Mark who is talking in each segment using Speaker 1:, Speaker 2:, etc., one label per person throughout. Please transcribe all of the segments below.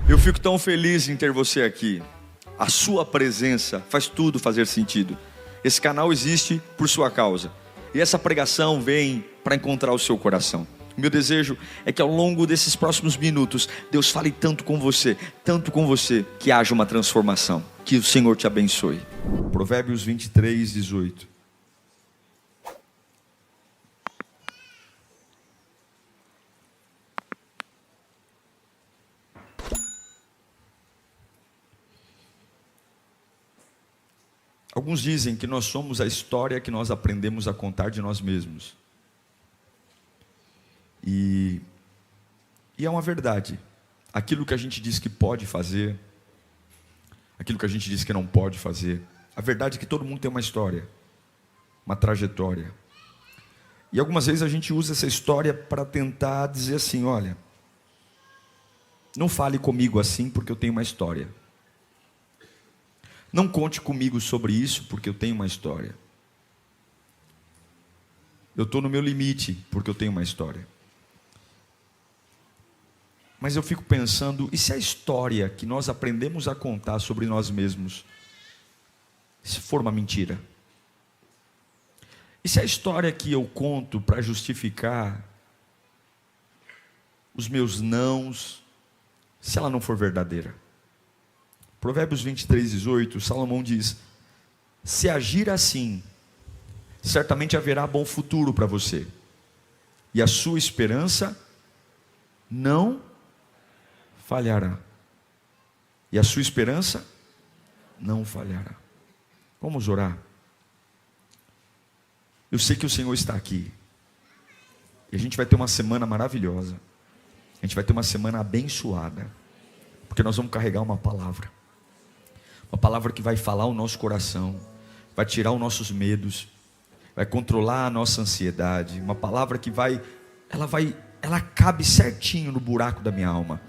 Speaker 1: Eu fico tão feliz em ter você aqui. A sua presença faz tudo fazer sentido. Esse canal existe por sua causa. E essa pregação vem para encontrar o seu coração. O meu desejo é que ao longo desses próximos minutos, Deus fale tanto com você, que haja uma transformação. Que o Senhor te abençoe. Provérbios 23, 18. Alguns dizem que nós somos a história que nós aprendemos a contar de nós mesmos. E é uma verdade. Aquilo que a gente diz que pode fazer, aquilo que a gente diz que não pode fazer, a verdade é que todo mundo tem uma história, uma trajetória. E algumas vezes a gente usa essa história para tentar dizer assim: olha, não fale comigo assim porque eu tenho uma história. Não conte comigo sobre isso porque eu tenho uma história. Eu estou no meu limite porque eu tenho uma história. Mas eu fico pensando, e se a história que nós aprendemos a contar sobre nós mesmos, se for uma mentira? E se a história que eu conto para justificar os meus nãos, se ela não for verdadeira? Provérbios 23, 18, Salomão diz: se agir assim, certamente haverá bom futuro para você, e a sua esperança não falhará. E a sua esperança não falhará. Vamos orar. Eu sei que o Senhor está aqui, e a gente vai ter uma semana maravilhosa, a gente vai ter uma semana abençoada, porque nós vamos carregar uma palavra que vai falar o nosso coração, vai tirar os nossos medos, vai controlar a nossa ansiedade, uma palavra que ela cabe certinho no buraco da minha alma.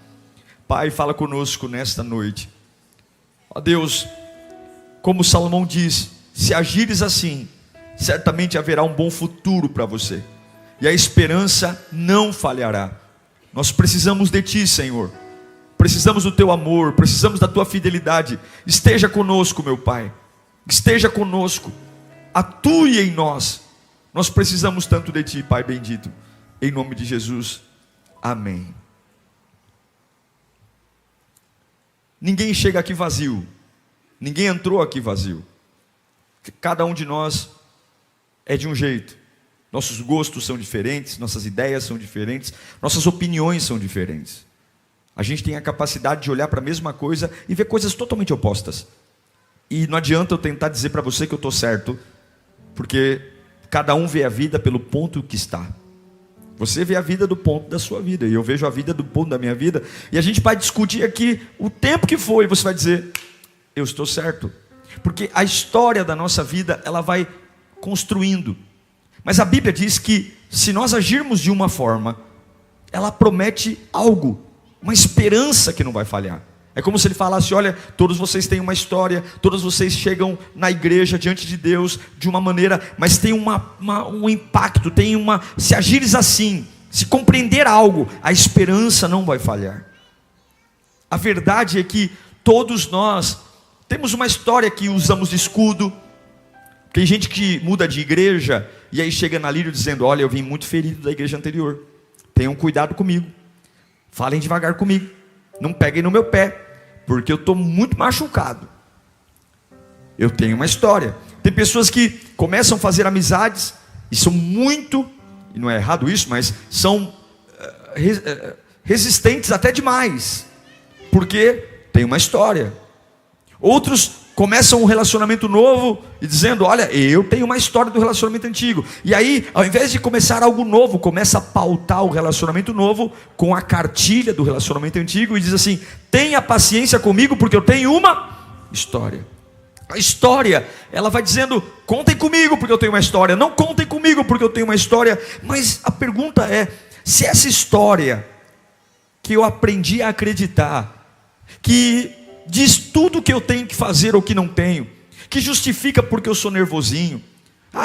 Speaker 1: Pai, fala conosco nesta noite. Ó Deus, como Salomão diz, se agires assim, certamente haverá um bom futuro para você, e a esperança não falhará. Nós precisamos de Ti, Senhor. Precisamos do Teu amor, precisamos da Tua fidelidade. Esteja conosco, meu Pai. Esteja conosco. Atue em nós. Nós precisamos tanto de Ti, Pai bendito. Em nome de Jesus. Amém. Ninguém chega aqui vazio. Ninguém entrou aqui vazio. Cada um de nós é de um jeito. Nossos gostos são diferentes, nossas ideias são diferentes, nossas opiniões são diferentes. A gente tem a capacidade de olhar para a mesma coisa e ver coisas totalmente opostas. E não adianta eu tentar dizer para você que eu estou certo, porque cada um vê a vida pelo ponto que está. Você vê a vida do ponto da sua vida, e eu vejo a vida do ponto da minha vida, e a gente vai discutir aqui o tempo que foi, e você vai dizer: eu estou certo. Porque a história da nossa vida, ela vai construindo. Mas a Bíblia diz que se nós agirmos de uma forma, ela promete algo, uma esperança que não vai falhar. É como se ele falasse: olha, todos vocês têm uma história, todos vocês chegam na igreja diante de Deus de uma maneira, mas tem um impacto, se agires assim, se compreender algo, a esperança não vai falhar. A verdade é que todos nós temos uma história que usamos de escudo. Tem gente que muda de igreja e aí chega na Lírio dizendo: olha, eu vim muito ferido da igreja anterior, tenham cuidado comigo, falem devagar comigo, não peguem no meu pé, porque eu estou muito machucado. Eu tenho uma história. Tem pessoas que começam a fazer amizades e são muito, e não é errado isso, mas são resistentes até demais, porque tem uma história. Outros começam um relacionamento novo e dizendo: olha, eu tenho uma história do relacionamento antigo. E aí, ao invés de começar algo novo, começa a pautar o relacionamento novo com a cartilha do relacionamento antigo e diz assim: tenha paciência comigo porque eu tenho uma história. A história, ela vai dizendo: contem comigo porque eu tenho uma história, não contem comigo porque eu tenho uma história. Mas a pergunta é: se essa história que eu aprendi a acreditar, que diz tudo o que eu tenho que fazer ou que não tenho, que justifica porque eu sou nervosinho,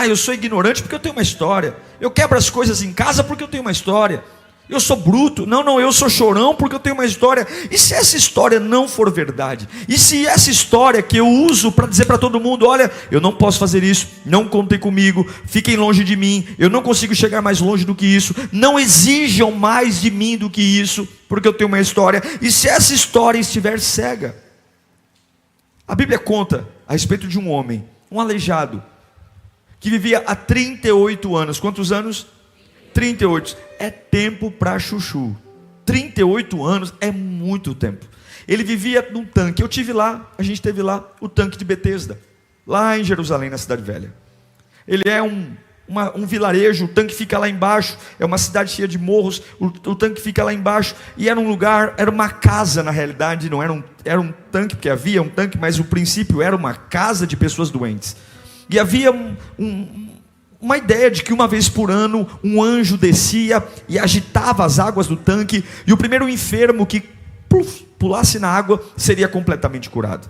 Speaker 1: eu sou ignorante porque eu tenho uma história, eu quebro as coisas em casa porque eu tenho uma história, Eu sou bruto. Não, eu sou chorão porque eu tenho uma história. E se essa história não for verdade? E se essa história que eu uso para dizer para todo mundo: olha, eu não posso fazer isso, não contem comigo, fiquem longe de mim, eu não consigo chegar mais longe do que isso, não exijam mais de mim do que isso, porque eu tenho uma história. E se essa história estiver cega? A Bíblia conta a respeito de um homem, um aleijado, que vivia há 38 anos. Quantos anos? 38. É tempo para chuchu. 38 anos é muito tempo. Ele vivia num tanque. Eu tive lá, a gente teve lá, o tanque de Betesda, lá em Jerusalém, na Cidade Velha. Ele é um vilarejo, o tanque fica lá embaixo, é uma cidade cheia de morros, o tanque fica lá embaixo, e era um lugar, era uma casa na realidade, não era um tanque, porque havia um tanque, mas o princípio era uma casa de pessoas doentes. E havia uma ideia de que uma vez por ano um anjo descia e agitava as águas do tanque, e o primeiro enfermo que pulasse na água seria completamente curado.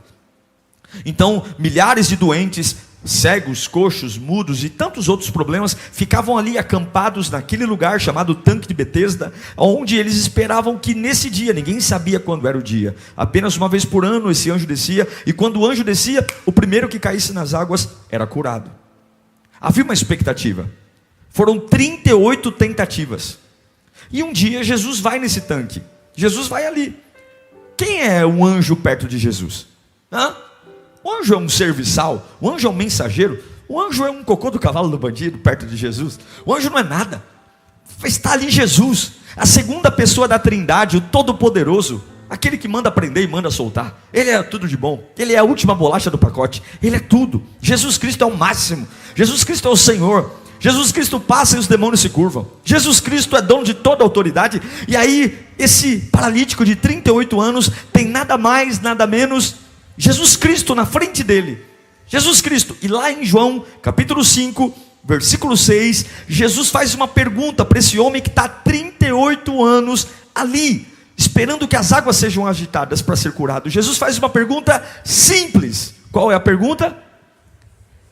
Speaker 1: Então milhares de doentes, cegos, coxos, mudos e tantos outros problemas ficavam ali acampados naquele lugar chamado tanque de Betesda, onde eles esperavam que nesse dia, ninguém sabia quando era o dia, apenas uma vez por ano esse anjo descia, e quando o anjo descia, o primeiro que caísse nas águas era curado. Havia uma expectativa. Foram 38 tentativas. E um dia Jesus vai nesse tanque. Jesus vai ali. Quem é um anjo perto de Jesus? O anjo é um serviçal. O anjo é um mensageiro. O anjo é um cocô do cavalo do bandido perto de Jesus. O anjo não é nada. Está ali Jesus, a segunda pessoa da Trindade, o Todo-Poderoso, aquele que manda prender e manda soltar. Ele é tudo de bom. Ele é a última bolacha do pacote. Ele é tudo. Jesus Cristo é o máximo. Jesus Cristo é o Senhor. Jesus Cristo passa e os demônios se curvam. Jesus Cristo é dono de toda a autoridade. E aí esse paralítico de 38 anos tem nada mais, nada menos, Jesus Cristo na frente dele. Jesus Cristo. E lá em João capítulo 5, versículo 6, Jesus faz uma pergunta para esse homem que está há 38 anos ali, esperando que as águas sejam agitadas para ser curado. Jesus faz uma pergunta simples. Qual é a pergunta?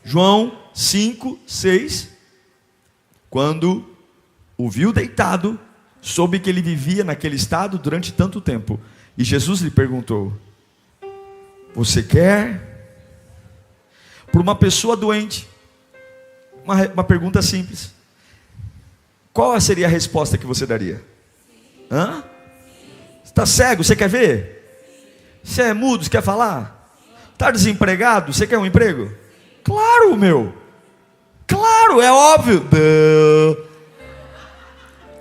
Speaker 1: João 5, 6. Quando o viu deitado, soube que ele vivia naquele estado durante tanto tempo. E Jesus lhe perguntou: você quer? Para uma pessoa doente, uma pergunta simples. Qual seria a resposta que você daria? Está cego, você quer ver? Você é mudo, você quer falar? Está desempregado, você quer um emprego? Claro, meu. Claro, é óbvio.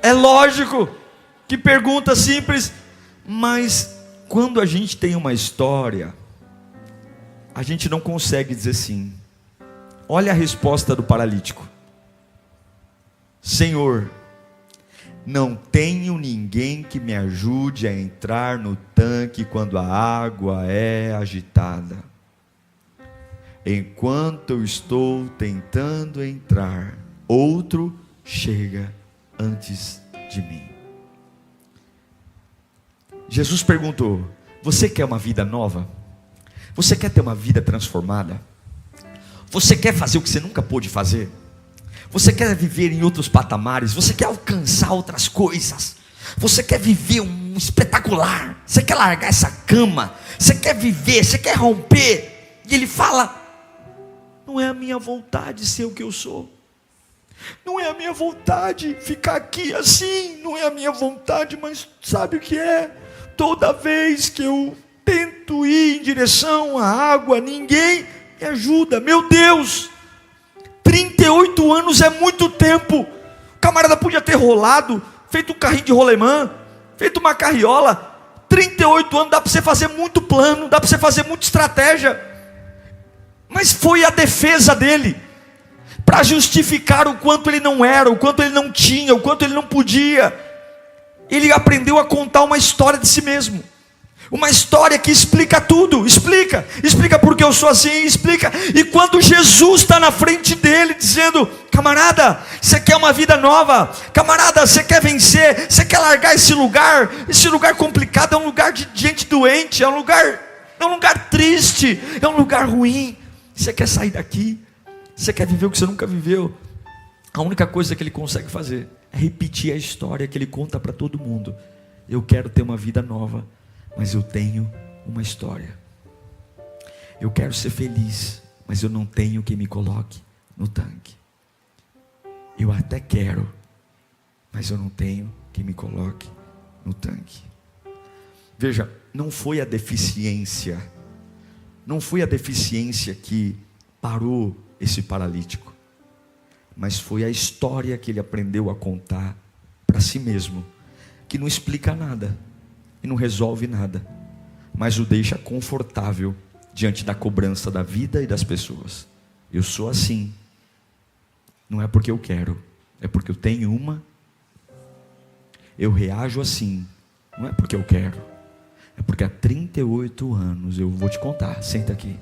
Speaker 1: É lógico. Que pergunta simples. Mas quando a gente tem uma história, a gente não consegue dizer sim. Olha a resposta do paralítico: Senhor, não tenho ninguém que me ajude a entrar no tanque quando a água é agitada. Enquanto eu estou tentando entrar, outro chega antes de mim. Jesus perguntou: você quer uma vida nova? Você quer ter uma vida transformada? Você quer fazer o que você nunca pôde fazer? Você quer viver em outros patamares? Você quer alcançar outras coisas? Você quer viver um espetacular? Você quer largar essa cama? Você quer viver? Você quer romper? E ele fala: não é a minha vontade ser o que eu sou. Não é a minha vontade ficar aqui assim. Não é a minha vontade, mas sabe o que é? Toda vez que eu tento ir em direção à água, ninguém me ajuda. Meu Deus, 38 anos é muito tempo. O camarada podia ter rolado, feito um carrinho de rolemã, feito uma carriola. 38 anos dá para você fazer muito plano, dá para você fazer muita estratégia. Mas foi a defesa dele, para justificar o quanto ele não era, o quanto ele não tinha, o quanto ele não podia. Ele aprendeu a contar uma história de si mesmo. Uma história que explica tudo. Explica porque eu sou assim, explica. E quando Jesus está na frente dele dizendo: camarada, você quer uma vida nova? Camarada, você quer vencer? Você quer largar esse lugar? Esse lugar complicado, é um lugar de gente doente, é um lugar triste, é um lugar ruim. Você quer sair daqui? Você quer viver o que você nunca viveu? A única coisa que ele consegue fazer é repetir a história que ele conta para todo mundo. Eu quero ter uma vida nova, mas eu tenho uma história. Eu quero ser feliz, mas eu não tenho quem me coloque no tanque. Eu até quero, mas eu não tenho quem me coloque no tanque. Veja, não foi a deficiência que parou esse paralítico, mas foi a história que ele aprendeu a contar para si mesmo, que não explica nada e não resolve nada, mas o deixa confortável diante da cobrança da vida e das pessoas. Eu sou assim, não é porque eu quero, é porque eu tenho uma. Eu reajo assim, não é porque eu quero, é porque há 38 anos, eu vou te contar, senta aqui.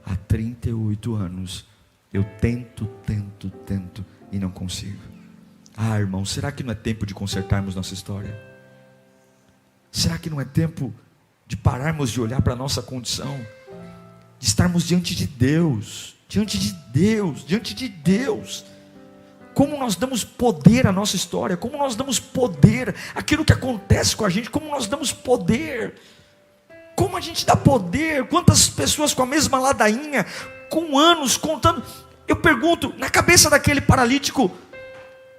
Speaker 1: Há 38 anos, eu tento e não consigo. Ah, irmão, será que não é tempo de consertarmos nossa história? Será que não é tempo de pararmos de olhar para a nossa condição? De estarmos diante de Deus. Como nós damos poder à nossa história, como nós damos poder àquilo que acontece com a gente, como nós damos poder, como a gente dá poder, quantas pessoas com a mesma ladainha, com anos, contando. Eu pergunto, na cabeça daquele paralítico,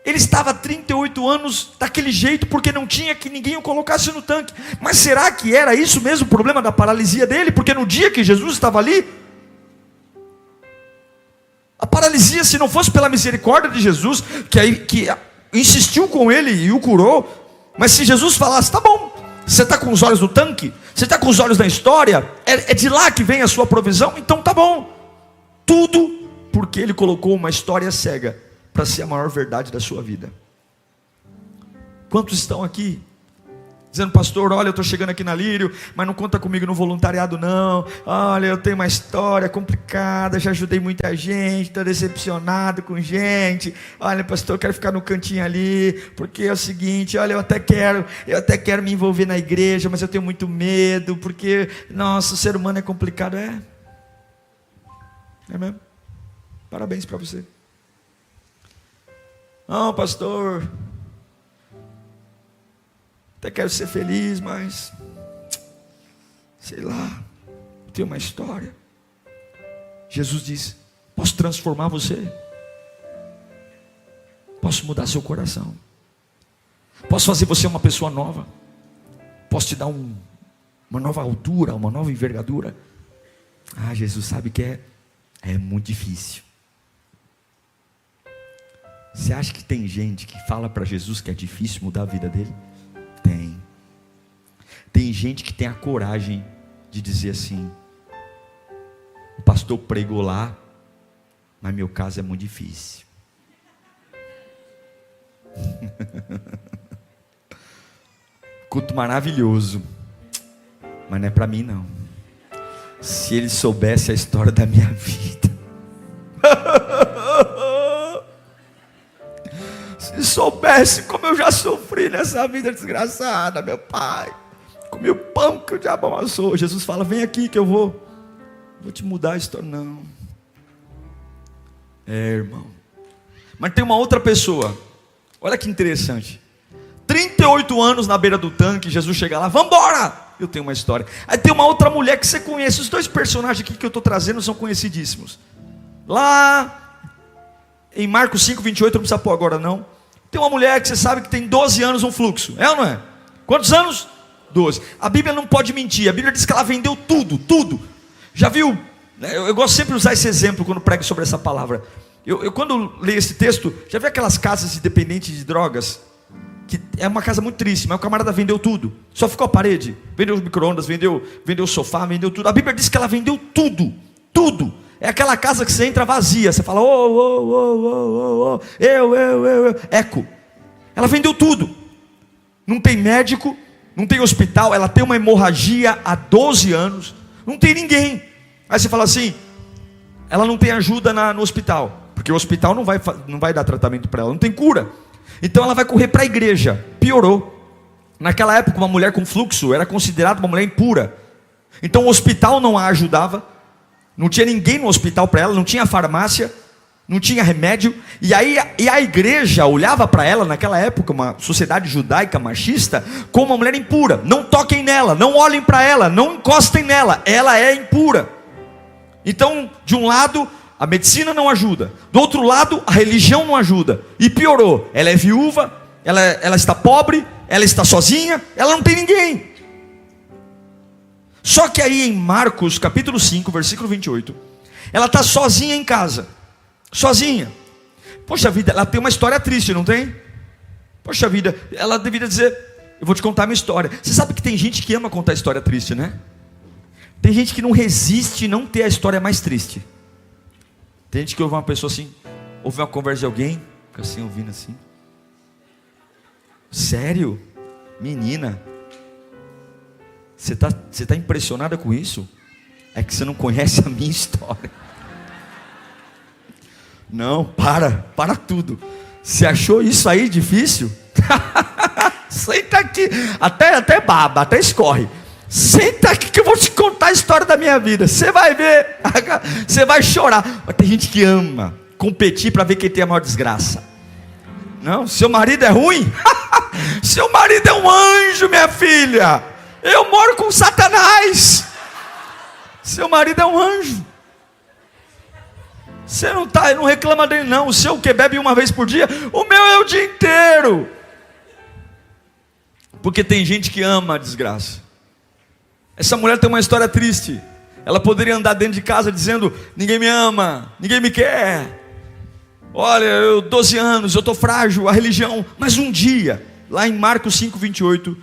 Speaker 1: ele estava há 38 anos daquele jeito, porque não tinha que ninguém o colocasse no tanque, mas será que era isso mesmo o problema da paralisia dele? Porque no dia que Jesus estava ali, a paralisia, se não fosse pela misericórdia de Jesus, que insistiu com ele e o curou, mas se Jesus falasse, tá bom, você está com os olhos no tanque, você está com os olhos na história, é de lá que vem a sua provisão, então tá bom. Tudo porque ele colocou uma história cega para ser a maior verdade da sua vida. Quantos estão aqui dizendo, pastor, olha, eu estou chegando aqui na Lírio, mas não conta comigo no voluntariado não, olha, eu tenho uma história complicada, já ajudei muita gente, estou decepcionado com gente, olha, pastor, eu quero ficar no cantinho ali, porque é o seguinte, olha, eu até quero me envolver na igreja, mas eu tenho muito medo, porque, nossa, o ser humano é complicado. É mesmo? Parabéns para você. Não, pastor, até quero ser feliz, mas sei lá, tem uma história. Jesus diz, posso transformar você, posso mudar seu coração, posso fazer você uma pessoa nova, posso te dar uma nova altura, uma nova envergadura. Ah, Jesus sabe que é muito difícil. Você acha que tem gente que fala para Jesus que é difícil mudar a vida dele? Tem gente que tem a coragem de dizer assim, o pastor pregou lá, mas meu caso é muito difícil. Culto maravilhoso, mas não é para mim não. Se ele soubesse a história da minha vida, se soubesse como eu já sofri nessa vida desgraçada, meu pai, comi o pão que o diabo amassou. Jesus fala, vem aqui que eu vou te mudar a história. Não, irmão. Mas tem uma outra pessoa, olha que interessante, 38 anos na beira do tanque, Jesus chega lá, vamos embora, eu tenho uma história. Aí tem uma outra mulher que você conhece. Os dois personagens aqui que eu estou trazendo são conhecidíssimos. Lá em Marcos 5, 28, não precisa pôr agora não. Tem uma mulher que você sabe que tem 12 anos um fluxo, é ou não é? Quantos anos? 12. A Bíblia não pode mentir, a Bíblia diz que ela vendeu tudo. Já viu? Eu gosto sempre de usar esse exemplo quando prego sobre essa palavra. Eu quando leio esse texto, já viu aquelas casas de dependentes de drogas? Que é uma casa muito triste, mas o camarada vendeu tudo, só ficou a parede, vendeu os micro-ondas, vendeu o sofá, vendeu tudo. A Bíblia diz que ela vendeu tudo. É aquela casa que você entra vazia, você fala, eco. Ela vendeu tudo, não tem médico, não tem hospital, ela tem uma hemorragia há 12 anos, não tem ninguém. Aí você fala assim, ela não tem ajuda no hospital, porque o hospital não vai dar tratamento para ela, não tem cura. Então ela vai correr para a igreja. Piorou. Naquela época uma mulher com fluxo era considerada uma mulher impura. Então o hospital não a ajudava, não tinha ninguém no hospital para ela, não tinha farmácia. não tinha remédio, e a igreja olhava para ela naquela época, uma sociedade judaica machista, como uma mulher impura. Não toquem nela, não olhem para ela, não encostem nela, ela é impura. Então, de um lado, a medicina não ajuda, do outro lado, a religião não ajuda, e piorou, ela é viúva, ela está pobre, ela está sozinha, ela não tem ninguém. Só que aí em Marcos capítulo 5, versículo 28, ela está sozinha em casa, sozinha. Poxa vida, ela tem uma história triste, não tem? Poxa vida, ela deveria dizer, eu vou te contar a minha história. Você sabe que tem gente que ama contar história triste, né? Tem gente que não resiste não ter a história mais triste. Tem gente que ouve uma pessoa assim, ouve uma conversa de alguém, fica assim, ouvindo assim. Sério? Menina, você tá impressionada com isso? É que você não conhece a minha história. Não, para tudo. Você achou isso aí difícil? Senta aqui, até baba, até escorre. Senta aqui que eu vou te contar a história da minha vida. Você vai ver, você vai chorar. Mas tem gente que ama competir para ver quem tem a maior desgraça. Não, seu marido é ruim? Seu marido é um anjo, minha filha. Eu moro com Satanás. Seu marido é um anjo. Você não reclama dele não. O seu que bebe uma vez por dia, o meu é o dia inteiro. Porque tem gente que ama a desgraça. Essa mulher tem uma história triste. Ela poderia andar dentro de casa dizendo, ninguém me ama, ninguém me quer. Olha, eu 12 anos, eu estou frágil, a religião. Mas um dia, lá em Marcos 5, 28,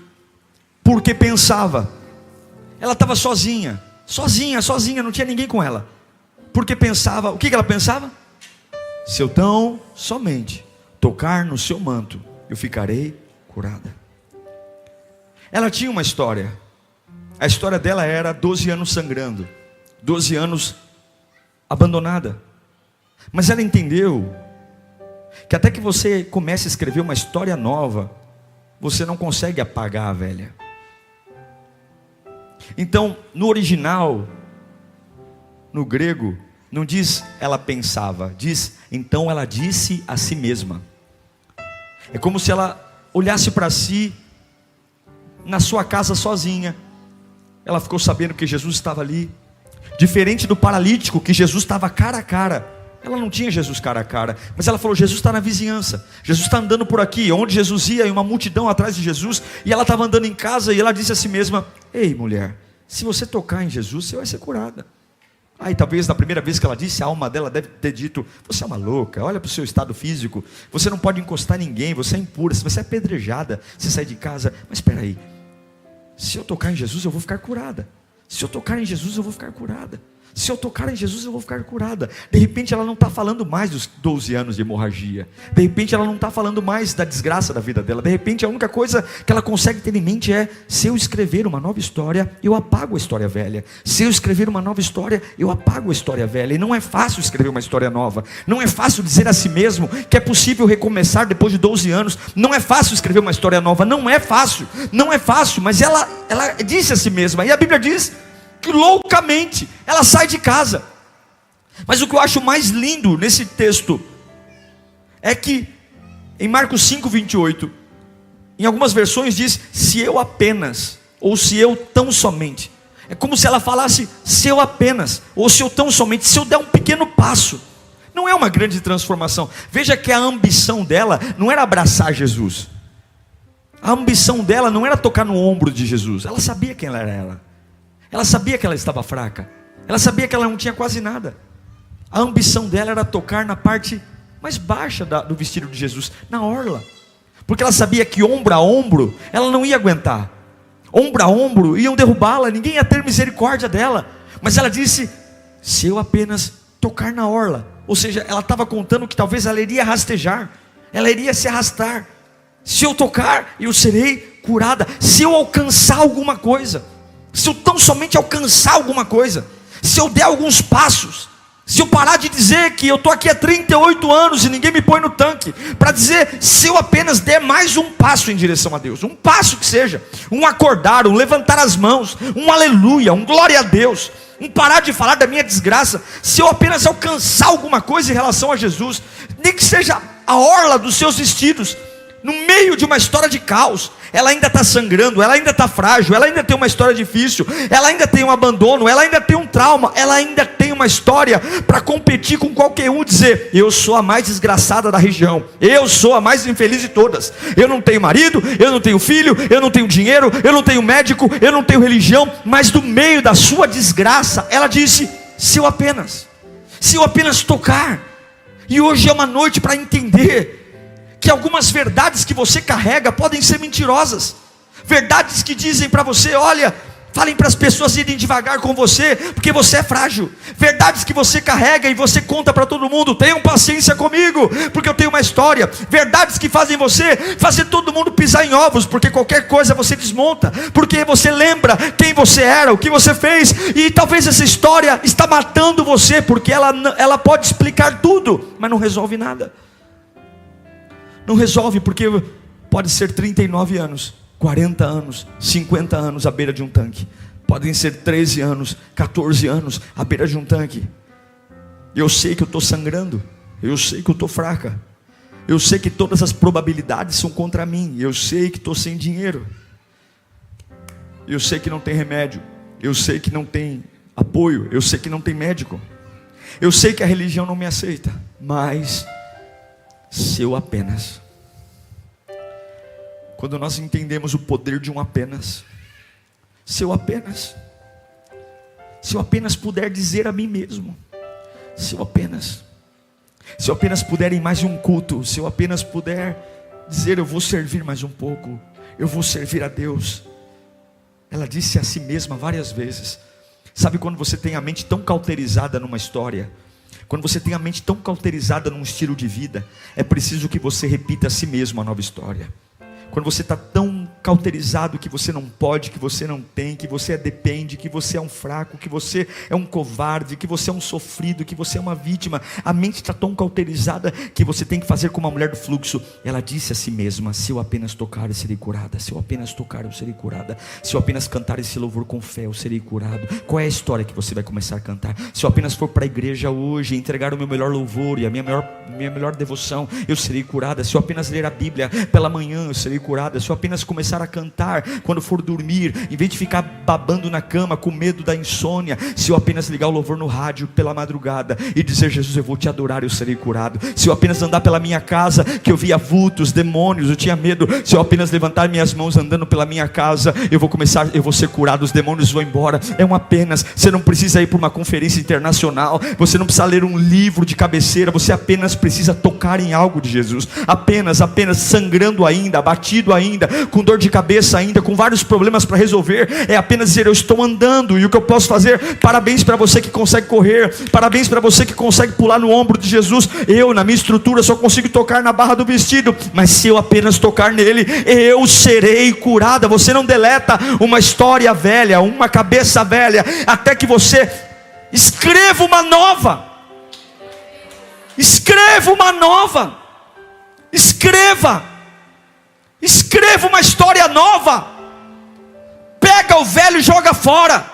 Speaker 1: porque pensava, ela estava sozinha, não tinha ninguém com ela. Porque pensava, o que ela pensava? Se eu tão somente tocar no seu manto, eu ficarei curada. Ela tinha uma história. A história dela era 12 anos sangrando, 12 anos abandonada. Mas ela entendeu que até que você comece a escrever uma história nova, você não consegue apagar a velha. Então, no original, no grego, não diz ela pensava, diz então ela disse a si mesma. É como se ela olhasse para si, na sua casa sozinha. Ela ficou sabendo que Jesus estava ali. Diferente do paralítico, que Jesus estava cara a cara. Ela não tinha Jesus cara a cara, mas ela falou, Jesus está na vizinhança, Jesus está andando por aqui, onde Jesus ia, e uma multidão atrás de Jesus, e ela estava andando em casa, e ela disse a si mesma, ei mulher, se você tocar em Jesus, você vai ser curada. Aí talvez na primeira vez que ela disse, a alma dela deve ter dito, você é uma louca, olha para o seu estado físico, você não pode encostar ninguém, você é impura, você é apedrejada, você sai de casa, mas espera aí, se eu tocar em Jesus eu vou ficar curada, se eu tocar em Jesus eu vou ficar curada, se eu tocar em Jesus eu vou ficar curada. De repente ela não está falando mais dos 12 anos de hemorragia, de repente ela não está falando mais da desgraça da vida dela, de repente a única coisa que ela consegue ter em mente é, se eu escrever uma nova história, eu apago a história velha. Se eu escrever uma nova história, eu apago a história velha. E não é fácil escrever uma história nova, não é fácil dizer a si mesmo que é possível recomeçar depois de 12 anos, não é fácil escrever uma história nova, não é fácil, mas ela disse a si mesma, e a Bíblia diz que loucamente ela sai de casa. Mas o que eu acho mais lindo nesse texto é que em Marcos 5, 28, em algumas versões diz, se eu apenas, ou se eu tão somente. É como se ela falasse, se eu apenas, ou se eu tão somente, se eu der um pequeno passo. Não é uma grande transformação. Veja que a ambição dela não era abraçar Jesus. A ambição dela não era tocar no ombro de Jesus. Ela sabia quem ela era. Ela sabia que ela estava fraca. Ela sabia que ela não tinha quase nada. A ambição dela era tocar na parte mais baixa do vestido de Jesus, na orla. Porque ela sabia que ombro a ombro ela não ia aguentar. Ombro a ombro iam derrubá-la, ninguém ia ter misericórdia dela. Mas ela disse, se eu apenas tocar na orla. Ou seja, ela estava contando que talvez ela iria rastejar, ela iria se arrastar. Se eu tocar, eu serei curada. Se eu alcançar alguma coisa, se eu tão somente alcançar alguma coisa, se eu der alguns passos, Se eu parar de dizer que eu estou aqui há 38 anos e ninguém me põe no tanque, para dizer, se eu apenas der mais um passo em direção a Deus, um passo que seja, um acordar, um levantar as mãos, um aleluia, um glória a Deus, um parar de falar da minha desgraça, se eu apenas alcançar alguma coisa em relação a Jesus, nem que seja a orla dos seus vestidos, no meio de uma história de caos, ela ainda está sangrando, ela ainda está frágil, ela ainda tem uma história difícil, ela ainda tem um abandono, ela ainda tem um trauma, ela ainda tem uma história para competir com qualquer um, dizer, eu sou a mais desgraçada da região, eu sou a mais infeliz de todas, eu não tenho marido, eu não tenho filho, eu não tenho dinheiro, eu não tenho médico, eu não tenho religião, mas do meio da sua desgraça, ela disse, se eu apenas tocar, e hoje é uma noite para entender, que algumas verdades que você carrega podem ser mentirosas, verdades que dizem para você, olha, falem para as pessoas irem devagar com você, porque você é frágil, verdades que você carrega e você conta para todo mundo, tenham paciência comigo, porque eu tenho uma história, verdades que fazem você, fazer todo mundo pisar em ovos, porque qualquer coisa você desmonta, porque você lembra quem você era, o que você fez, e talvez essa história está matando você, porque ela pode explicar tudo, mas não resolve nada. Não resolve, porque pode ser 39 anos, 40 anos, 50 anos à beira de um tanque. Podem ser 13 anos, 14 anos à beira de um tanque. Eu sei que eu estou sangrando, eu sei que eu estou fraca, eu sei que todas as probabilidades são contra mim, eu sei que estou sem dinheiro, eu sei que não tem remédio, eu sei que não tem apoio, eu sei que não tem médico, eu sei que a religião não me aceita, mas se eu apenas, quando nós entendemos o poder de um apenas, se eu apenas puder dizer a mim mesmo, se eu apenas puder ir mais um culto, se eu apenas puder dizer, eu vou servir mais um pouco, eu vou servir a Deus. Ela disse a si mesma várias vezes. Sabe quando você tem a mente tão cauterizada numa história, quando você tem a mente tão cauterizada num estilo de vida, é preciso que você repita a si mesmo a nova história. Quando você está tão cauterizado que você não pode, que você não tem, que você depende, que você é um fraco, que você é um covarde, que você é um sofrido, que você é uma vítima, a mente está tão cauterizada que você tem que fazer como a mulher do fluxo. Ela disse a si mesma, se eu apenas tocar eu serei curada, se eu apenas tocar eu serei curada, se eu apenas cantar esse louvor com fé eu serei curado. Qual é a história que você vai começar a cantar? Se eu apenas for para a igreja hoje, entregar o meu melhor louvor e a minha melhor devoção, eu serei curada. Se eu apenas ler a Bíblia pela manhã eu serei curada. Se eu apenas começar a cantar quando for dormir, em vez de ficar babando na cama com medo da insônia, se eu apenas ligar o louvor no rádio pela madrugada e dizer, Jesus, eu vou te adorar, eu serei curado. Se eu apenas andar pela minha casa, que eu via vultos, demônios, eu tinha medo, se eu apenas levantar minhas mãos andando pela minha casa, eu vou ser curado, os demônios vão embora. É um apenas. Você não precisa ir para uma conferência internacional, você não precisa ler um livro de cabeceira, você apenas precisa tocar em algo de Jesus, apenas sangrando ainda, abatido ainda, com dor de cabeça ainda, com vários problemas para resolver, é apenas dizer, eu estou andando, e o que eu posso fazer? Parabéns para você que consegue correr, parabéns para você que consegue pular no ombro de Jesus. Eu, na minha estrutura, só consigo tocar na barra do vestido, mas se eu apenas tocar nele, eu serei curada. Você não deleta uma história velha, uma cabeça velha, até que você escreva uma nova. Escreva uma nova. Escreva uma história nova. Pega o velho e joga fora,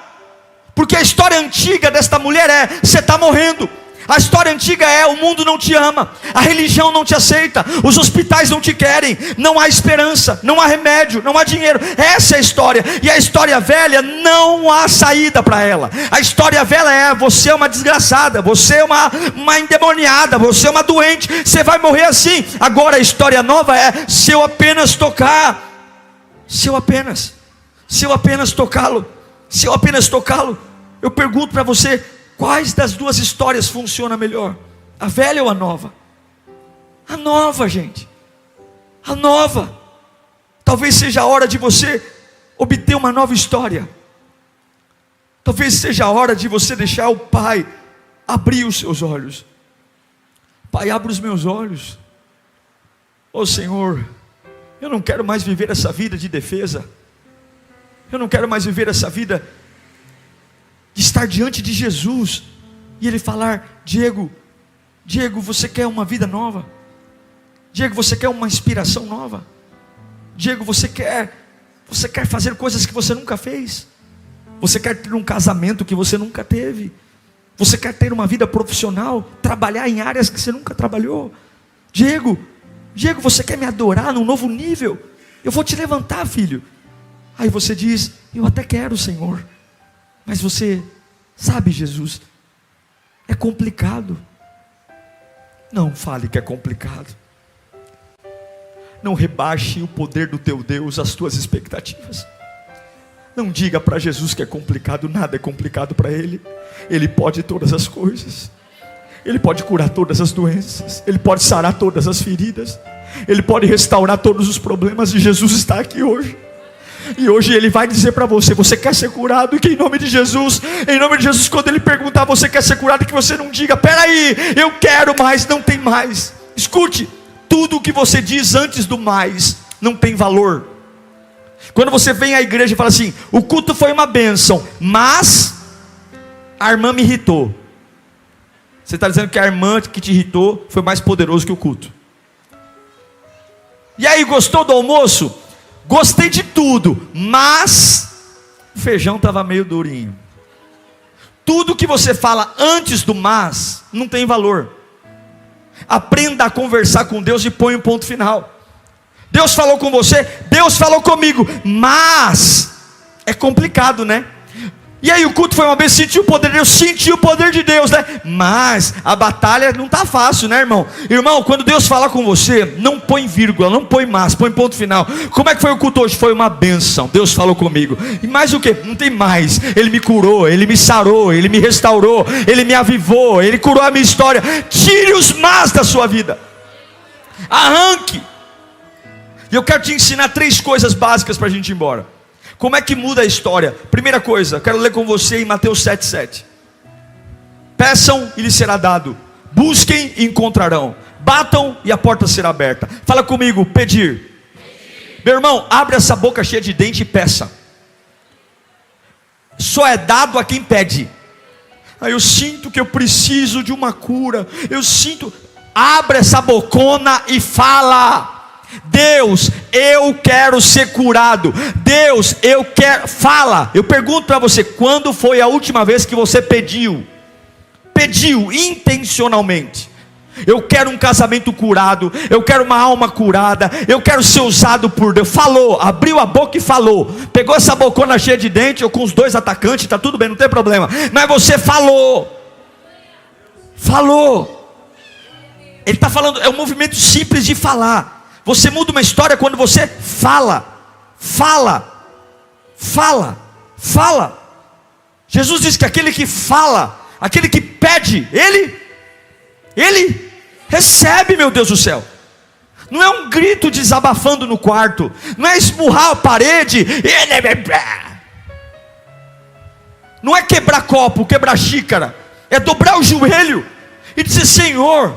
Speaker 1: porque a história antiga desta mulher é, você está morrendo. A história antiga é, o mundo não te ama, a religião não te aceita, os hospitais não te querem, não há esperança, não há remédio, não há dinheiro. Essa é a história. E a história velha, não há saída para ela. A história velha é, você é uma desgraçada, você é uma endemoniada, você é uma doente, você vai morrer assim. Agora a história nova é, se eu apenas tocá-lo, se eu apenas tocá-lo, eu pergunto para você, quais das duas histórias funciona melhor? A velha ou a nova? A nova, gente. A nova. Talvez seja a hora de você obter uma nova história. Talvez seja a hora de você deixar o Pai abrir os seus olhos. Pai, abre os meus olhos. Ô Senhor, eu não quero mais viver essa vida de defesa. Eu não quero mais viver essa vida de estar diante de Jesus e ele falar: Diego, você quer uma vida nova? Diego, você quer uma inspiração nova? Diego, você quer fazer coisas que você nunca fez? Você quer ter um casamento que você nunca teve? Você quer ter uma vida profissional? Trabalhar em áreas que você nunca trabalhou? Diego, você quer me adorar num novo nível? Eu vou te levantar, filho. Aí você diz: eu até quero, Senhor. Mas você sabe, Jesus, é complicado. Não fale que é complicado. Não rebaixe o poder do teu Deus às tuas expectativas. Não diga para Jesus que é complicado. Nada é complicado para Ele. Ele pode todas as coisas. Ele pode curar todas as doenças. Ele pode sarar todas as feridas. Ele pode restaurar todos os problemas. E Jesus está aqui hoje. E hoje Ele vai dizer para você: você quer ser curado? E que em nome de Jesus, quando Ele perguntar: você quer ser curado? Que você não diga: peraí, eu quero, mas não tem mais. Escute, tudo o que você diz antes do mais não tem valor. Quando você vem à igreja e fala assim: o culto foi uma bênção, mas a irmã me irritou. Você está dizendo que a irmã que te irritou foi mais poderoso que o culto. E aí, gostou do almoço? Gostei de tudo, mas o feijão estava meio durinho. Tudo que você fala antes do mas não tem valor. Aprenda a conversar com Deus e põe um ponto final. Deus falou com você, Deus falou comigo, mas é complicado, né? E aí o culto foi uma vez, senti o poder de Deus, senti o poder de Deus, né? Mas a batalha não está fácil, né, irmão? Irmão, quando Deus fala com você, não põe vírgula, não põe mas, põe ponto final. Como é que foi o culto hoje? Foi uma bênção, Deus falou comigo. E mais o que? Não tem mais. Ele me curou, Ele me sarou, Ele me restaurou, Ele me avivou, Ele curou a minha história. Tire os mas da sua vida. Arranque. E eu quero te ensinar 3 coisas básicas para a gente ir embora. Como é que muda a história? Primeira coisa, quero ler com você em Mateus 7,7. Peçam e lhes será dado. Busquem e encontrarão. Batam e a porta será aberta. Fala comigo: pedir. Meu irmão, abre essa boca cheia de dente e peça. Só é dado a quem pede. Aí eu sinto que eu preciso de uma cura. Eu sinto. Abre essa bocona e fala: Deus, eu quero ser curado. Deus, eu quero. Fala. Eu pergunto para você: quando foi a última vez que você pediu? Pediu intencionalmente. Eu quero um casamento curado, eu quero uma alma curada, eu quero ser usado por Deus. Falou, abriu a boca e falou. Pegou essa bocona cheia de dente, ou com os 2 atacantes, está tudo bem, não tem problema. Mas você falou. Ele está falando, é um movimento simples de falar. Você muda uma história quando você fala. Jesus diz que aquele que fala, aquele que pede, ele recebe, meu Deus do céu. Não é um grito desabafando no quarto, não é esmurrar a parede, não é quebrar copo, quebrar xícara, é dobrar o joelho e dizer: Senhor,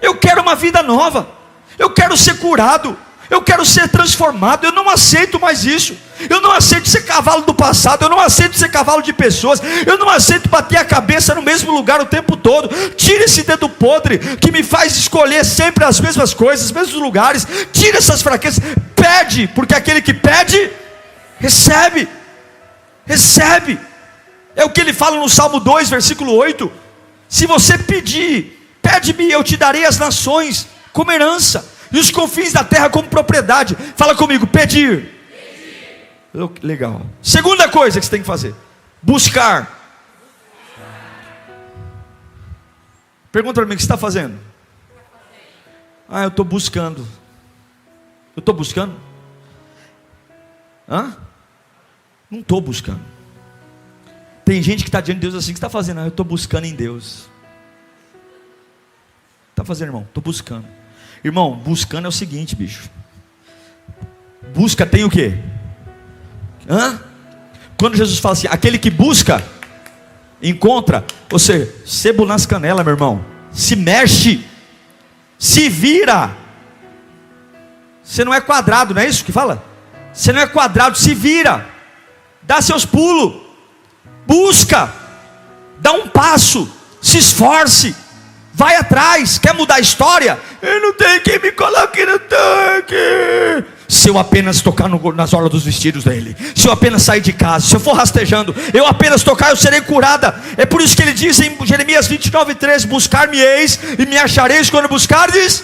Speaker 1: eu quero uma vida nova. Eu quero ser curado, eu quero ser transformado. Eu não aceito mais isso. Eu não aceito ser cavalo do passado. Eu não aceito ser cavalo de pessoas. Eu não aceito bater a cabeça no mesmo lugar o tempo todo. Tira esse dedo podre que me faz escolher sempre as mesmas coisas, os mesmos lugares. Tira essas fraquezas. Pede, porque aquele que pede, recebe. É o que ele fala no Salmo 2, versículo 8. Se você pedir, pede-me, eu te darei as nações como herança, e os confins da terra como propriedade. Fala comigo: pedir. Legal. Segunda coisa que você tem que fazer: buscar. Pergunta para mim: o que você está fazendo? Eu estou buscando. Eu estou buscando? Não estou buscando. Tem gente que está diante de Deus assim: o que você está fazendo? Eu estou buscando em Deus. Está fazendo, irmão? Estou buscando. Irmão, buscando é o seguinte, bicho. Busca tem o quê? Quando Jesus fala assim: aquele que busca, encontra. Você, sebo nas canelas, meu irmão. Se mexe, se vira. Você não é quadrado, não é isso que fala? Você não é quadrado, se vira. Dá seus pulos. Busca. Dá um passo. Se esforce, vai atrás. Quer mudar a história? Eu não tenho quem me coloque no tanque. Se eu apenas tocar nas orlas dos vestidos dele, se eu apenas sair de casa, se eu for rastejando, eu apenas tocar, eu serei curada. É por isso que ele diz em Jeremias 29:13: buscar-me-eis e me achareis quando buscardes.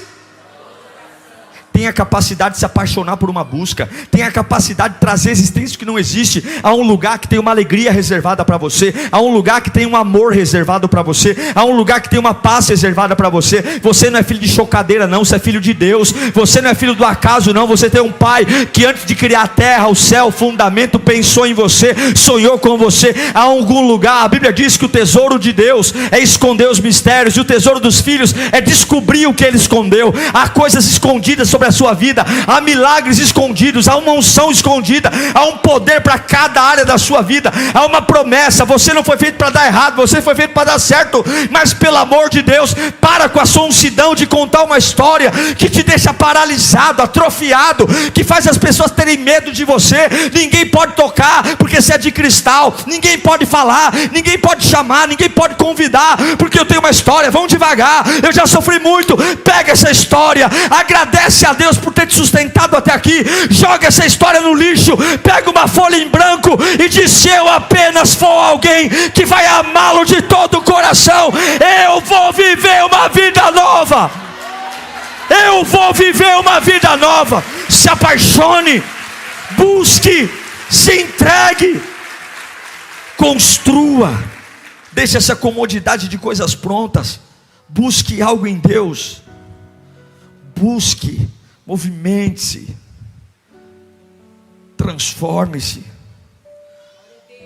Speaker 1: Tem a capacidade de se apaixonar por uma busca, tem a capacidade de trazer existência que não existe. Há um lugar que tem uma alegria reservada para você, há um lugar que tem um amor reservado para você, há um lugar que tem uma paz reservada para você. Você não é filho de chocadeira não, você é filho de Deus. Você não é filho do acaso não, você tem um pai que antes de criar a terra, o céu, o fundamento, pensou em você, sonhou com você. Há algum lugar, a Bíblia diz que o tesouro de Deus é esconder os mistérios, e o tesouro dos filhos é descobrir o que ele escondeu. Há coisas escondidas sobre a sua vida, há milagres escondidos, há uma unção escondida, há um poder para cada área da sua vida, há uma promessa. Você não foi feito para dar errado, você foi feito para dar certo. Mas pelo amor de Deus, para com a sua uncidão de contar uma história que te deixa paralisado, atrofiado, que faz as pessoas terem medo de você. Ninguém pode tocar porque você é de cristal, ninguém pode falar, ninguém pode chamar, ninguém pode convidar, porque eu tenho uma história. Vão devagar, eu já sofri muito. Pega essa história, agradece a Deus por ter te sustentado até aqui. Joga essa história no lixo, pega uma folha em branco e diz: se eu apenas for alguém que vai amá-lo de todo o coração, eu vou viver uma vida nova. Eu vou viver uma vida nova. Se apaixone, busque, se entregue, construa. Deixe essa comodidade de coisas prontas. Busque algo em Deus. Busque, movimente-se, transforme-se,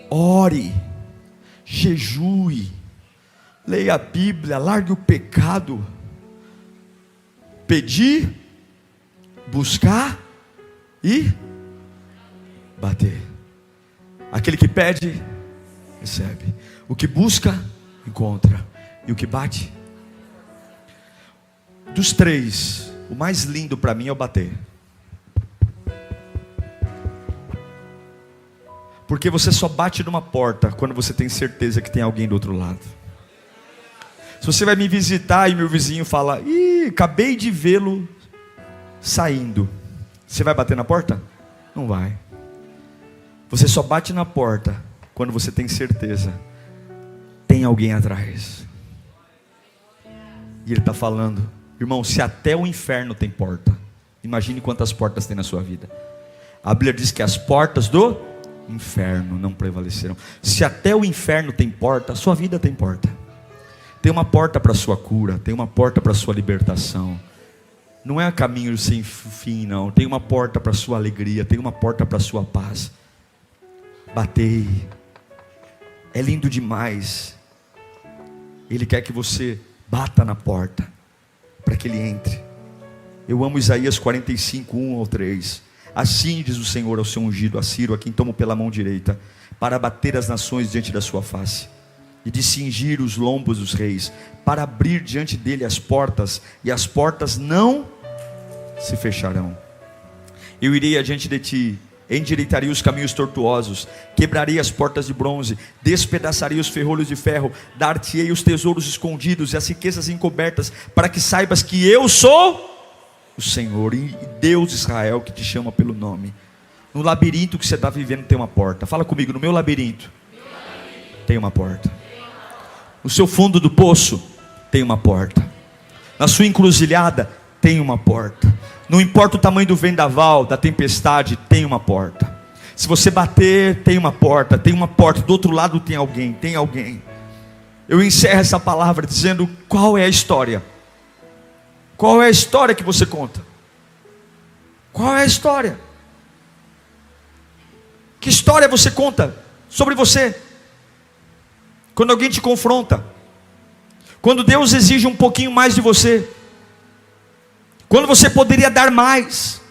Speaker 1: ore, jejue, leia a Bíblia, largue o pecado. Pedir, buscar e bater. Aquele que pede, recebe. O que busca, encontra. E o que bate? Dos três, o mais lindo para mim é o bater. Porque você só bate numa porta quando você tem certeza que tem alguém do outro lado. Se você vai me visitar e meu vizinho fala: ih, acabei de vê-lo saindo, você vai bater na porta? Não vai. Você só bate na porta quando você tem certeza tem alguém atrás. E ele está falando: irmão, se até o inferno tem porta, imagine quantas portas tem na sua vida. A Bíblia diz que as portas do inferno não prevalecerão. Se até o inferno tem porta, a sua vida tem porta. Tem uma porta para a sua cura, tem uma porta para a sua libertação. Não é um caminho sem fim não. Tem uma porta para a sua alegria, tem uma porta para a sua paz. Batei. É lindo demais. Ele quer que você bata na porta para que ele entre. Eu amo Isaías 45, 1-3. Assim diz o Senhor ao seu ungido, a Ciro, a quem tomo pela mão direita, para bater as nações diante da sua face, e de cingir os lombos dos reis, para abrir diante dele as portas, e as portas não se fecharão. Eu irei adiante de ti, endireitaria os caminhos tortuosos, quebraria as portas de bronze, despedaçaria os ferrolhos de ferro, dar-te-ei os tesouros escondidos e as riquezas encobertas, para que saibas que eu sou o Senhor, e Deus de Israel, que te chama pelo nome. No labirinto que você está vivendo tem uma porta. Fala comigo: no meu labirinto tem uma porta. No seu fundo do poço tem uma porta. Na sua encruzilhada tem uma porta. Não importa o tamanho do vendaval, da tempestade, tem uma porta. Se você bater, tem uma porta. Tem uma porta, do outro lado tem alguém, tem alguém. Eu encerro essa palavra dizendo: qual é a história? Qual é a história que você conta? Qual é a história? Que história você conta sobre você? Quando alguém te confronta, quando Deus exige um pouquinho mais de você, quando você poderia dar mais,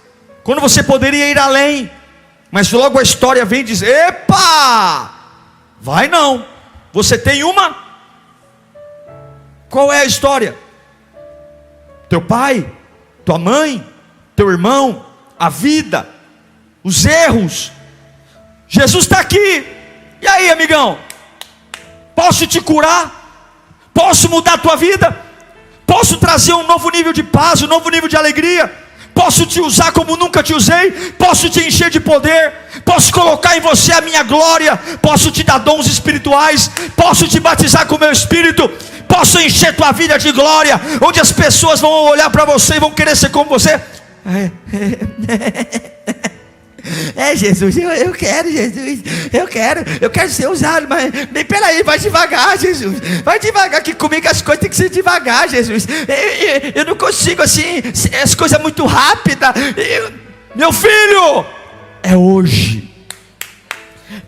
Speaker 1: quando você poderia ir além, mas logo a história vem e diz: epa, vai não, você tem uma. Qual é a história? Teu pai, tua mãe, teu irmão, a vida, os erros. Jesus está aqui. E aí, amigão? Posso te curar? Posso mudar a tua vida? Posso trazer um novo nível de paz, um novo nível de alegria? Posso te usar como nunca te usei? Posso te encher de poder? Posso colocar em você a minha glória? Posso te dar dons espirituais? Posso te batizar com o meu espírito? Posso encher tua vida de glória, onde as pessoas vão olhar para você e vão querer ser como você? Jesus, eu quero, Jesus, eu quero ser usado, mas peraí, vai devagar, Jesus, vai devagar, que comigo as coisas tem que ser devagar, Jesus, eu não consigo assim, as coisas muito rápidas, meu filho, é hoje.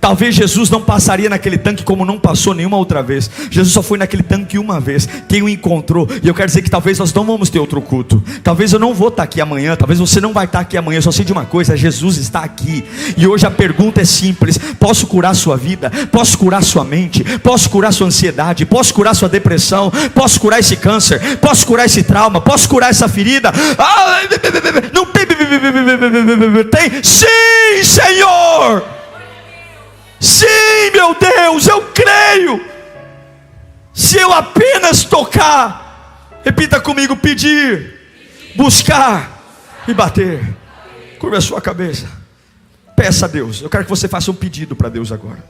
Speaker 1: Talvez Jesus não passaria naquele tanque como não passou nenhuma outra vez. Jesus só foi naquele tanque uma vez. Quem o encontrou? E eu quero dizer que talvez nós não vamos ter outro culto. Talvez eu não vou estar aqui amanhã. Talvez você não vai estar aqui amanhã. Eu só sei de uma coisa: Jesus está aqui. E hoje a pergunta é simples: posso curar sua vida? Posso curar sua mente? Posso curar sua ansiedade? Posso curar sua depressão? Posso curar esse câncer? Posso curar esse trauma? Posso curar essa ferida? Não tem? Tem? Sim, Senhor! Sim, meu Deus, eu creio. Se eu apenas tocar, repita comigo: pedir, buscar e bater. Curva a sua cabeça, peça a Deus. Eu quero que você faça um pedido para Deus agora.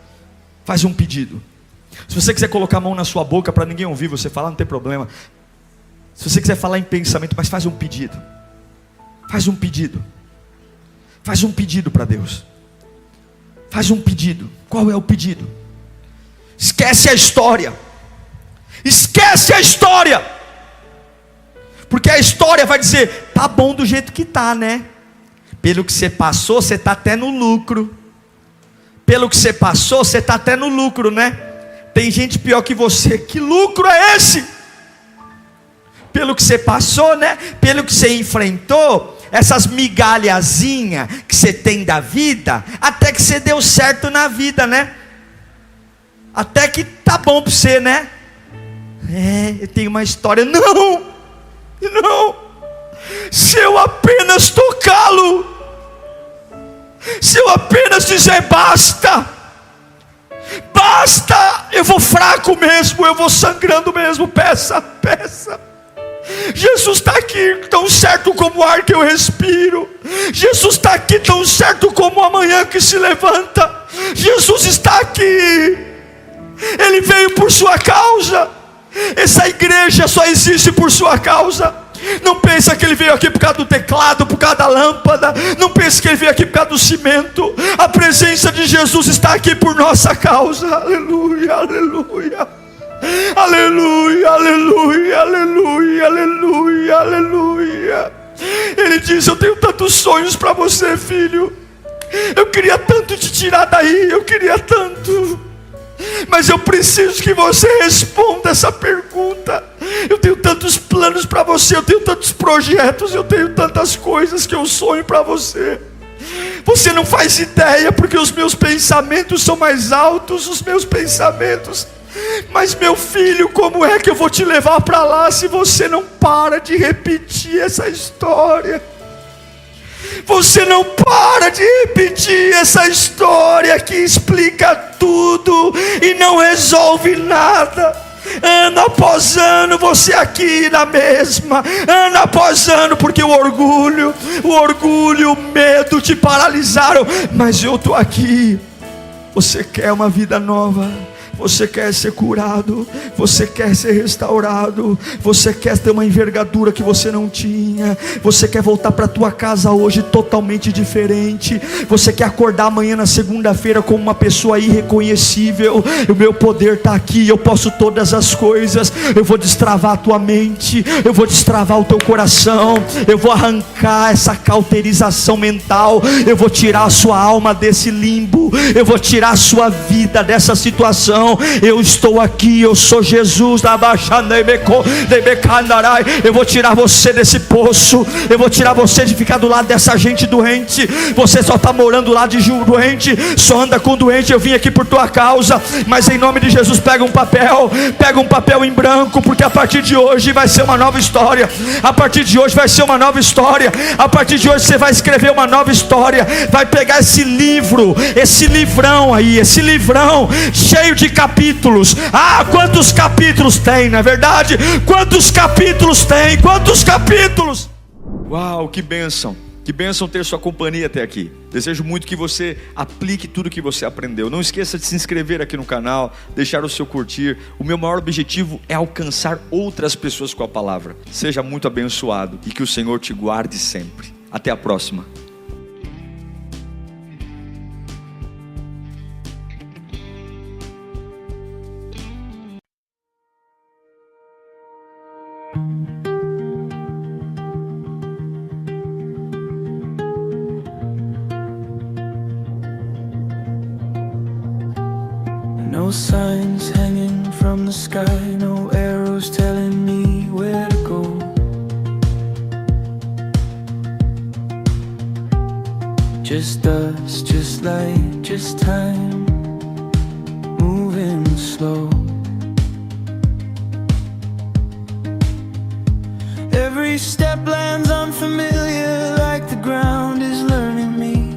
Speaker 1: Faz um pedido. Se você quiser colocar a mão na sua boca para ninguém ouvir você falar, não tem problema. Se você quiser falar em pensamento, mas faz um pedido. Faz um pedido. Faz um pedido para Deus. Faz um pedido. Qual é o pedido? Esquece a história. Esquece a história. Porque a história vai dizer: tá bom do jeito que tá, né? Pelo que você passou, você tá até no lucro. Pelo que você passou, você tá até no lucro, né? Tem gente pior que você. Que lucro é esse? Pelo que você passou, né? Pelo que você enfrentou, essas migalhazinhas que você tem da vida, até que você deu certo na vida, né? Até que tá bom para você, né? Eu tenho uma história. Não, se eu apenas tocá-lo, se eu apenas dizer basta, eu vou fraco mesmo, eu vou sangrando mesmo. Peça. Jesus está aqui tão certo como o ar que eu respiro. Jesus está aqui tão certo como a manhã que se levanta. Jesus está aqui. Ele veio por sua causa. Essa igreja só existe por sua causa. Não pensa que ele veio aqui por causa do teclado, por causa da lâmpada. Não pensa que ele veio aqui por causa do cimento. A presença de Jesus está aqui por nossa causa. Aleluia, aleluia. Aleluia, aleluia, aleluia, aleluia, aleluia. Ele diz: eu tenho tantos sonhos para você, filho. Eu queria tanto te tirar daí, eu queria tanto, mas eu preciso que você responda essa pergunta. Eu tenho tantos planos para você, eu tenho tantos projetos, eu tenho tantas coisas que eu sonho para você. Você não faz ideia, porque os meus pensamentos são mais altos, os meus pensamentos. Mas meu filho, como é que eu vou te levar para lá se você não para de repetir essa história? Você não para de repetir essa história que explica tudo e não resolve nada. Ano após ano você aqui na mesma, ano após ano, porque o orgulho, o medo te paralisaram. Mas eu estou aqui. Você quer uma vida nova? Você quer ser curado, você quer ser restaurado, você quer ter uma envergadura que você não tinha, você quer voltar para a tua casa hoje totalmente diferente, você quer acordar amanhã na segunda-feira como uma pessoa irreconhecível. O meu poder está aqui, eu posso todas as coisas. Eu vou destravar a tua mente, eu vou destravar o teu coração, eu vou arrancar essa cauterização mental, eu vou tirar a sua alma desse limbo, eu vou tirar a sua vida dessa situação. Eu estou aqui, eu sou Jesus. Eu vou tirar você desse poço, eu vou tirar você de ficar do lado dessa gente doente. Você só está morando lá de doente, só anda com doente. Eu vim aqui por tua causa, mas em nome de Jesus, pega um papel em branco, porque a partir de hoje vai ser uma nova história. A partir de hoje vai ser uma nova história. A partir de hoje você vai escrever uma nova história. Vai pegar esse livro, esse livrão aí, esse livrão cheio de capítulos. Ah, quantos capítulos tem, não é verdade? Quantos capítulos tem? Quantos capítulos? Uau, que bênção! Que bênção ter sua companhia até aqui. Desejo muito que você aplique tudo que você aprendeu. Não esqueça de se inscrever aqui no canal, deixar o seu curtir. O meu maior objetivo é alcançar outras pessoas com a palavra. Seja muito abençoado e que o Senhor te guarde sempre. Até a próxima.
Speaker 2: No signs hanging from the sky, no arrows telling me where to go. Just dust, just light, just time, moving slow. Every step lands unfamiliar, like the ground is learning me.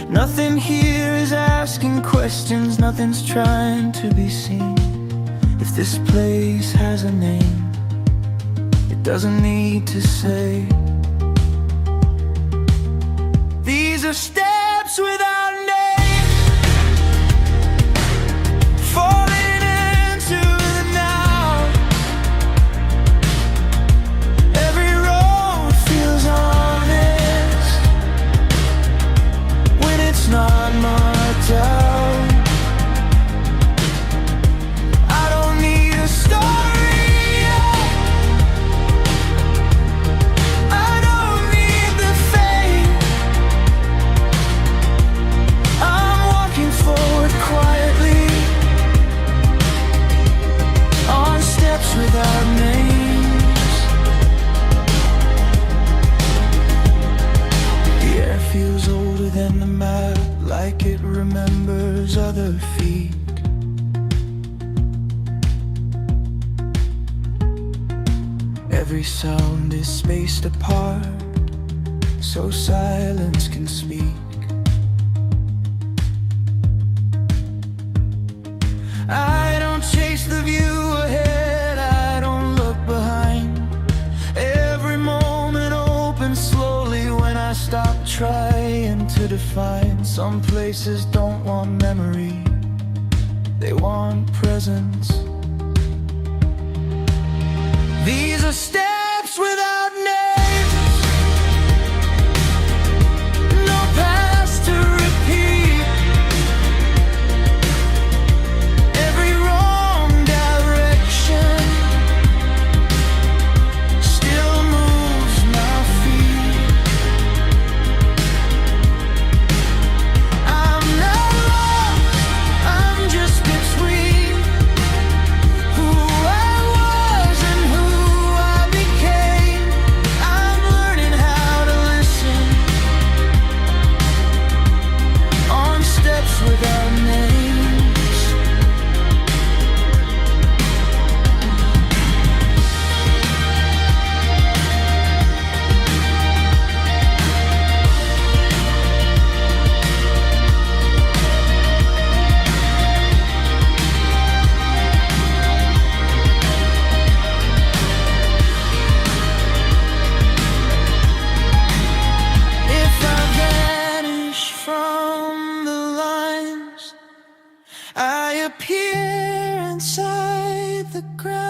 Speaker 2: Nothing here is asking questions, nothing's trying to be seen. If this place has a name, it doesn't need to say. These are steps without names, falling into the now. Every road feels honest when it's not marked out. I don't need a story, I don't need the fame. I'm walking forward quietly on steps without names. The air feels older than the map, like it remembers other feet. Every sound is spaced apart, so silence can speak. I don't chase the view ahead, I don't look behind. Every moment opens slowly when I stop trying to define. Some places don't want memory, they want presence. These are steps without names, no past to repeat. Every wrong direction still moves my feet. I'm not lost, I'm just between who I was and who I became. I'm learning how to listen on steps without names. If I vanish from the lines, I appear inside the ground.